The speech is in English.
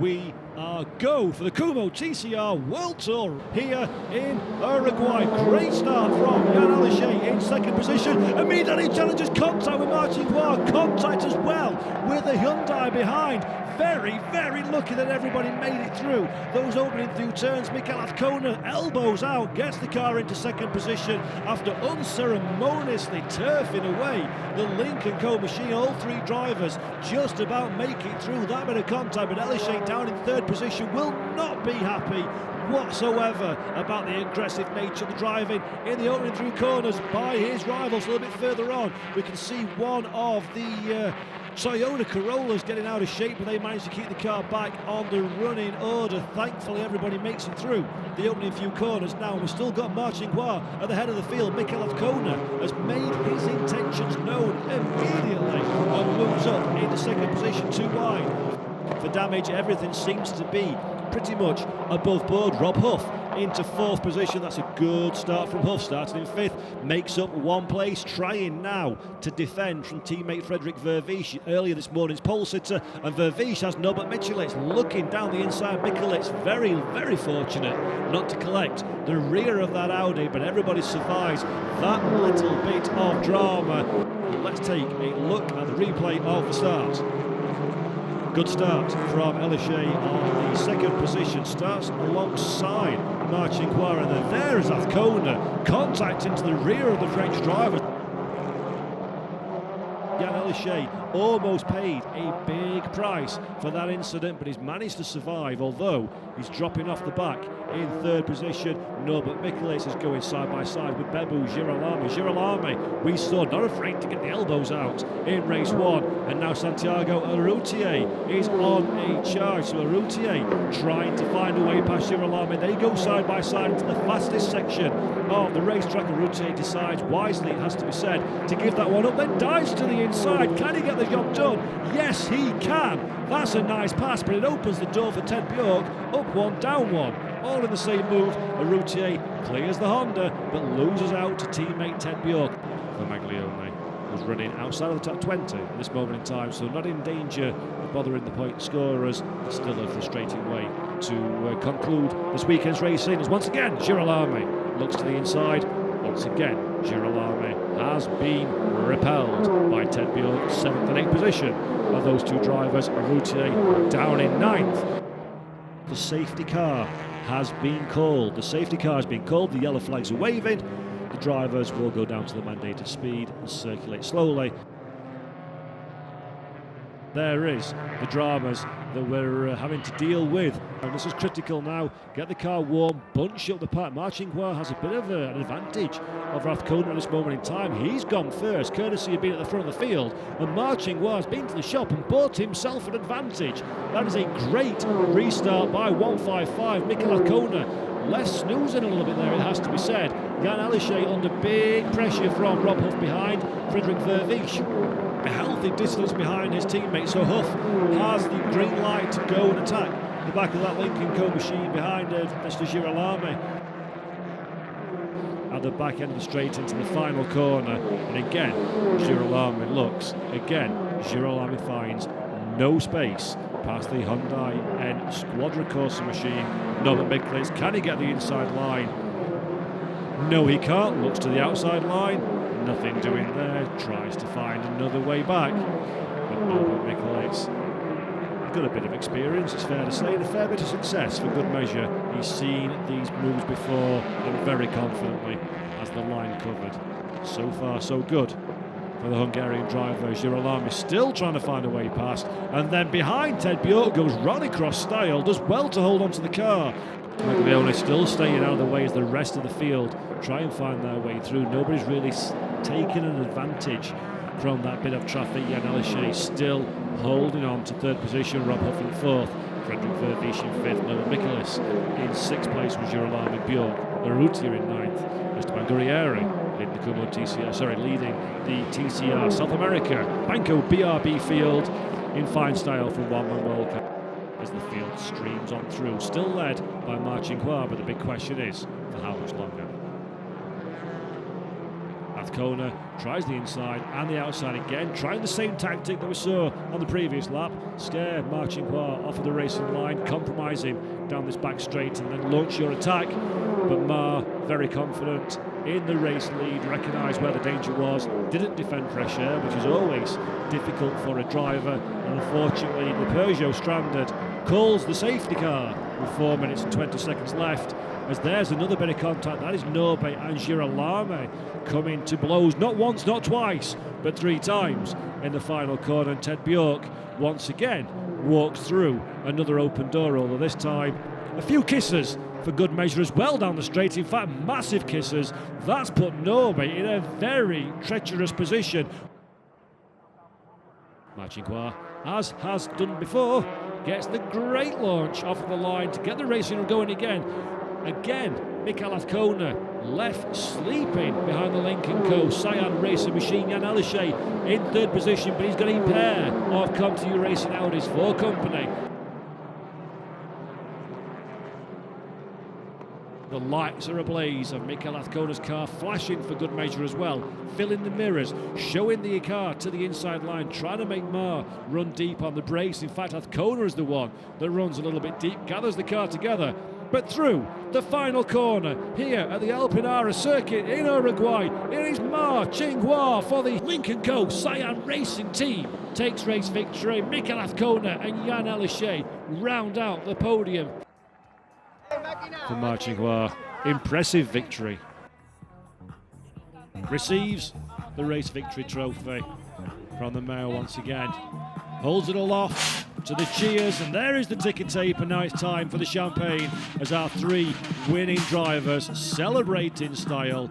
we go for the Kumho TCR World Tour here in Uruguay. Great start from Jan Aleshe in second position. Immediately challenges contact with Martin Guar. Contact as well with the Hyundai behind. Very, very lucky that everybody made it through those opening few turns. Mikel Azcona elbows out, gets the car into second position after unceremoniously turfing away the Link & Co machine. All three drivers just about make it through that bit of contact, but Aleshe down in third position will not be happy whatsoever about the aggressive nature of the driving in the opening through corners by his rivals. A little bit further on, we can see one of the Toyota Corollas getting out of shape, but they managed to keep the car back on the running order. Thankfully, everybody makes it through the opening few corners. Now, we've still got Martin Guar at the head of the field. Mikel Azcona has made his intentions known immediately and moves up into second position, too wide. For damage, everything seems to be pretty much above board. Rob Huff into fourth position. That's a good start from Huff, starting in fifth, makes up one place, trying now to defend from teammate Frederik Vervisch, earlier this morning's pole sitter, and Vervisch has Norbert Michelitz looking down the inside. Michelitz very, very fortunate not to collect the rear of that Audi, but everybody survives that little bit of drama. Let's take a look at the replay of the start. Good start from Aleshe on the second position, starts alongside Martin Guar, and then there is Azcona, contact into the rear of the French driver. Jan Aleshe almost paid a big price for that incident, but he's managed to survive, although he's dropping off the back in third position. Norbert Michelitz is going side by side with Bebu Girolami. Girolami, we saw, not afraid to get the elbows out in race one, and now Santiago Urrutia is on a charge. So Urrutia trying to find a way past Girolami. They go side by side into the fastest section of the racetrack. Urrutia decides wisely, it has to be said, to give that one up, then dives to the inside. Can he get the job done? Yes, he can. That's a nice pass, but it opens the door for Ted Bjork. Up one, down one, all in the same move. Urrutia clears the Honda, but loses out to teammate Ted Bjork. Maglione was running outside of the top 20 at this moment in time, so not in danger of bothering the point scorers, but still a frustrating way to conclude this weekend's racing. As once again, Girolami looks to the inside. Once again, Girolami has been repelled by Ted Bjork. 7th and 8th position of those two drivers. Urrutia down in 9th. The safety car has been called. The safety car has been called. The yellow flags are waving. The drivers will go down to the mandated speed and circulate slowly. There is the dramas that we're having to deal with. And this is critical now. Get the car warm, bunch up the pack. Martin Guar has a bit of an advantage over Azcona at this moment in time. He's gone first, courtesy of being at the front of the field. And Martin Guar has been to the shop and bought himself an advantage. That is a great restart by 155. Mikel Azcona less snoozing a little bit there, it has to be said. Jan Aleshe under big pressure from Rob Huff behind Frederik Vervisch. A healthy distance behind his teammate, so Huff has the green light to go and attack the back of that Link & Co machine behind Mr. Girolami. At the back end of the straight into the final corner, and again Girolami looks, again Girolami finds no space past the Hyundai N Squadra Corsa machine. Norbert Michelitz, can he get the inside line? No, he can't. Looks to the outside line. Nothing doing there. Tries to find another way back. But Norbert Michelitz got a bit of experience, it's fair to say, and a fair bit of success for good measure. He's seen these moves before, and very confidently has the line covered. So far, so good for the Hungarian driver. Girolami still trying to find a way past, and then behind Ted Bjork goes Rallycross style, does well to hold onto the car. Maglione still staying out of the way as the rest of the field try and find their way through. Nobody's really taken an advantage from that bit of traffic. Jan Aleshe still holding on to third position. Rob Huff in fourth. Frederik Vervisch in fifth. Norbert Michelitz in sixth place with Girolami. Bjork. Urrutia in ninth. Esteban Guerrieri leading the Kumho TCR, leading the TCR South America Banco BRB field in fine style from Juan Manuel as the field streams on through. Still led by Martin Guar, but the big question is, for how much longer? Azcona tries the inside and the outside again, trying the same tactic that we saw on the previous lap. Scare Marchinquois off of the racing line, compromise him down this back straight and then launch your attack. But Mar, very confident in the race lead, recognised where the danger was, didn't defend fresh air, which is always difficult for a driver, and unfortunately the Peugeot stranded, calls the safety car with 4 minutes and 20 seconds left, as there's another bit of contact. That is Nobe and Girolame coming to blows, not once, not twice, but 3 times in the final corner, and Ted Bjork once again walks through another open door, although this time a few kisses for good measure as well down the straight. In fact, massive kisses. That's put Nobe in a very treacherous position. Marchinquois, as has done before, gets the great launch off of the line to get the racing going again. Again, Michael Azcona left sleeping behind the Lincoln Co. Cyan racing machine. Jan Elishay in 3rd position, but he's got a pair of Continue Racing Audis for company. The lights are ablaze of Michael Azcona's car, flashing for good measure as well, filling the mirrors, showing the car to the inside line, trying to make Mar run deep on the brakes. In fact, Azcona is the one that runs a little bit deep, gathers the car together. But through the final corner here at the Pinar circuit in Uruguay, it is Marchinquois for the Lincoln Co. Cyan Racing Team takes race victory. Michael Azcona and Jan Elishay round out the podium. For Marchinquois, impressive victory. Receives the race victory trophy from the mayor once again. Holds it all off to the cheers, and there is the ticket tape, and now it's time for the champagne as our 3 winning drivers celebrate in style.